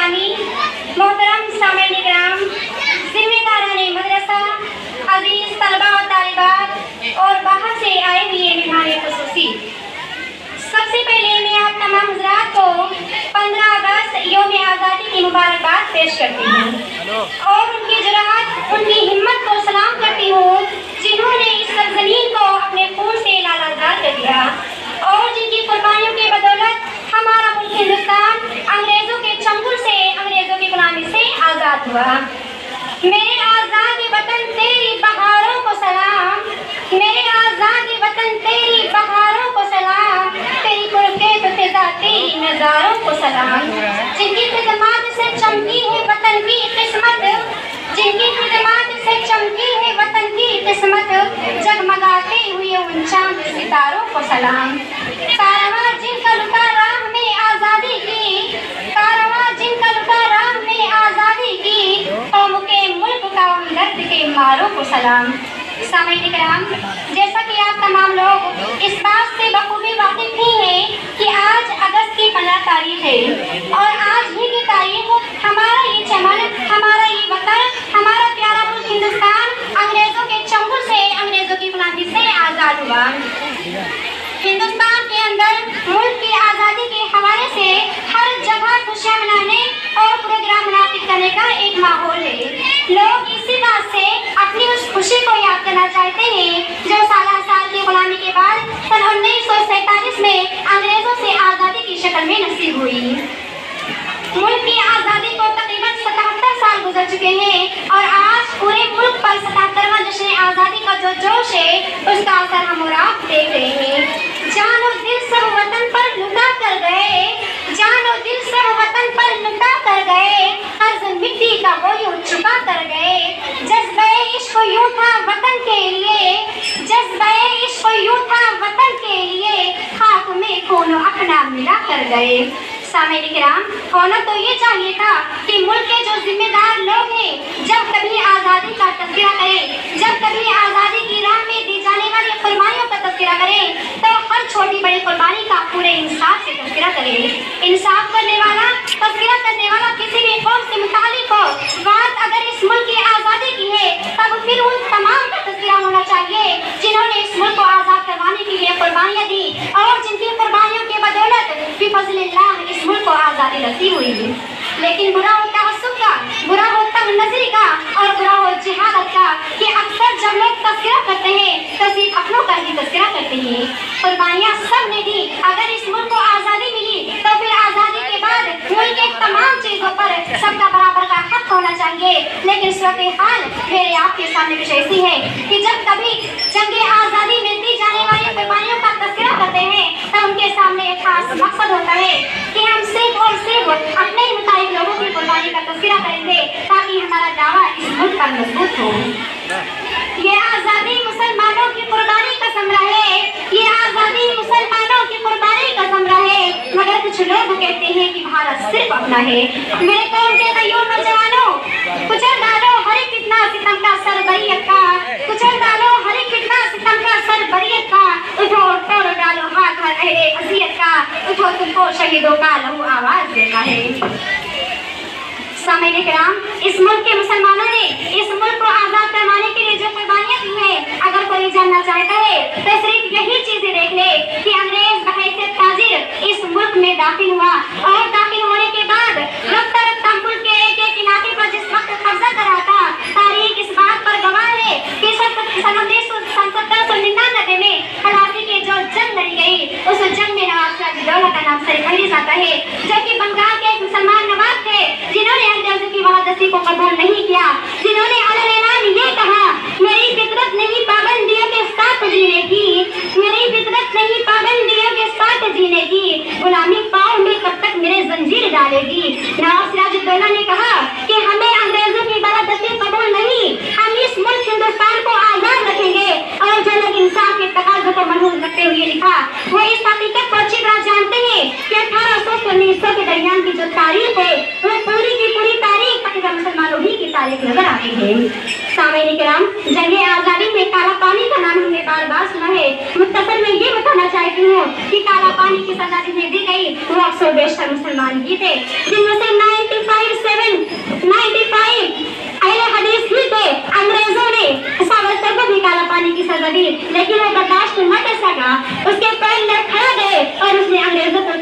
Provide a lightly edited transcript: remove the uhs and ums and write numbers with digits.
गिरामी, मोहतरम सामईन इकराम, जिम्मेदारान मदरसा, अजीज तलबा और तालिबात और बाहर से आए हुए मेहमान खुसूसी, सबसे पहले मैं आप तमाम हज़रात को 15 अगस्त यौम आज़ादी की मुबारकबाद पेश करती हूँ और उनकी जुराअत, उनकी हिम्मत को सलाम करती हूँ जिन्होंने इस सरज़मीन को अपने खून से लालाज़ार कर दिया और जिनकी कुर्बानियों की बदौलत हमारा मुल्क हिंदुस्तान अंग्रेज़ों के चंगुल से, अंग्रेज़ों की गुलामी से आज़ाद हुआ। मेरे आज़ाद वतन तेरी बहारों को सलाम, मेरे आज़ाद वतन तेरी बहारों को सलाम, तेरी कुर्बत फिज़ा तेरी नज़ारों को सलाम। जिनकी खिदमत से चमकी है वतन की किस्मत, जिनकी खिदमत से चमकी है वतन की किस्मत, जगमगाते हुए उन चांद सितारों को सलाम। कारवां जिनका लुटा राह में आज़ादी की, कारवां जिनका लुटा राह में आज़ादी की, कौम के मुल्क का दर्द के मारों को सलाम। सामईन इकराम, जैसा कि आप तमाम लोग इस बात से बखूबी वाकिफ ही हैं कि आज अगस्त की 15 तारीख है और आज ही की तारीख हमारा ये चमन, हमारा ये वतन, हमारा प्यारा मुल्क हिंदुस्तान अंग्रेज़ों के चंगुल से, अंग्रेज़ों की गुलामी से आज़ाद हुआ। हिंदुस्तान के अंदर मुल्क की आज़ादी के हवाले से हर जगह खुशियाँ मनाने और प्रोग्राम मुनाकिद करने का एक माहौल है। लोग इसी बात से अपनी उस खुशी को याद करना चाहते हैं जो साल की गुलामी के बाद सन 1947 में अंग्रेज़ों से आज़ादी की शक्ल में नसीब हुई। मुल्क की आज़ादी को तकरीबन 77 साल गुजर चुके हैं और आज पूरे मुल्क पर 77वां जश्न आज़ादी का जो जोश है उसका असर हम और आप देख रहे हैं। जान और दिल सब वतन पर लुटा कर गए, जान और दिल सब वतन पर लुटा कर गए, अर्ज़ मिट्टी का वो यूं चुका कर गए। जज्बे इश्क यूं था वतन के लिए, जज्बे इश्क यूं था वतन के लिए, खाक में खून अपना मिला कर गए। सामईन इकराम, होना तो ये चाहिए था कि मुल्क के जो जिम्मेदार लोग हैं जब कभी आज़ादी का तज़किरा करें, जब कभी आज़ादी की राह में दी जाने वाली कुर्बानियों का तज़किरा करें तो हर छोटी बड़ी कुर्बानी का पूरे इंसाफ से तज़किरा करें। इंसाफ करने वाला, तज़किरा करने वाला किसी भी कौम से मुतालिक हो, बात अगर इस मुल्क की आज़ादी की है तब फिर उन तमाम का तज़किरा होना चाहिए जिन्होंने इस मुल्क को आज़ाद करवाने के लिए कुर्बानियाँ दी और जिनकी कुर्बानियों के बदौलत बिफ़ज़्लिल्लाह इस मुल्क को आज़ादी नसीब हुई। लेकिन बुरा हो तअस्सुब का, बुरा हो तमन्नज़री का और बुरा हो जिहादत का कि अक्सर जब लोग तज़किरा करते हैं तो सिर्फ अपनों का ही तज़किरा करते हैं। कुर्बानियाँ सब ने दी, अगर इस मुल्क को आज़ादी मिली तो फिर आज़ादी के बाद मुल्क के तमाम चीज़ों पर सबका बराबर का हक होना चाहिए। लेकिन सूरत हाल मेरे आपके सामने कुछ ऐसी है कि जब कभी जंगे आज़ादी में दी जाने वाली कुर्बानियों का तज़किरा करते हैं तो उनके सामने एक खास मकसद होता है कि हम सिर्फ और सिर्फ अपने ही मुताबिक लोगों की कुर्बानी का तज़किरा करेंगे ताकि हमारा दावा इस मुल्क पर मजबूत हो। ये आज़ादी मुसलमानों की कुर्बानी का समरा है, ये आज़ादी मुसलमानों की कुर्बानी का समरा है, मगर कुछ लोग कहते हैं कि भारत सिर्फ अपना है। मेरे कौम के तैयार नौजवानों, कुचल डालो हर एक फितना सितम का सर बरियत का, कुचल डालो हर एक फितना सितम का सर बरियत का, उठो तोड़ डालो हाथ हर अहले अज़ियत का, उठो तुमको शहीदों का लहू आवाज देता है। सामईन इकराम, इस मुल्क के मुसलमानों ने इस मुल्क को आज़ाद करवाने के लिए जो कुर्बानियाँ दी हैं, अगर कोई जानना चाहता है तो सिर्फ यही चीज़ें देख ले कि अंग्रेज बहैसियत ताजिर इस मुल्क में दाखिल हुआ और दाखिल होने के बाद रफ्ता रफ्ता मुल्क के एक इलाके पर जिस वक्त कब्जा करा था, तारीख इस बात पर गवाह है कि 1799 में खलासी की जो जंग लड़ी गई उस जंग में नवाब सिराजुद्दौला का नाम सरखंडी जाता है, जो कि बंगाल के एक मुसलमान नवाब थे जिन्होंने अंग्रेजों की वहादती को कबूल नहीं किया, जिन्होंने अलग-अलग ये कहा मेरी फितरत नहीं पाबंदियों के साथ जीने की, मेरी फितरत नहीं पाबंदियों के साथ जीने की, गुलामी पाँव में कब तक मेरे जंजीर डालेगी। नवाब सिराजुद्दौला ने कहा कि हमें अंग्रेजों की वहादती कबूल नहीं, हम इस मुल्क हिंदुस्तान को आज़ाद रखेंगे और जो लोग इंसाफ के तकाज़ों को मनहूस रखते हुए लिखा वो इस हकीकत को अच्छी तरह जानते हैं कि 1800 से 1900 के दरमियान की जो तारीख है वो पूरी की पूरी तारीख तकरीबन मुसलमानों ही की तारीख नजर आती है। सामईन इकराम, जंगे आज़ादी में काला पानी का नाम हमने बार बार सुना है। मुख्तसर में ये बताना चाहती हूँ कि काला पानी की सजा जिन्हें दी गई वो अक्सर बेशतर मुसलमान ही थे, जिनमें से 95 جان کی سزا دی، لیکن وہ برداشت نہ کر سکا، اس کے پیر لڑکھڑا گئے اور اس نے انگریزوں کو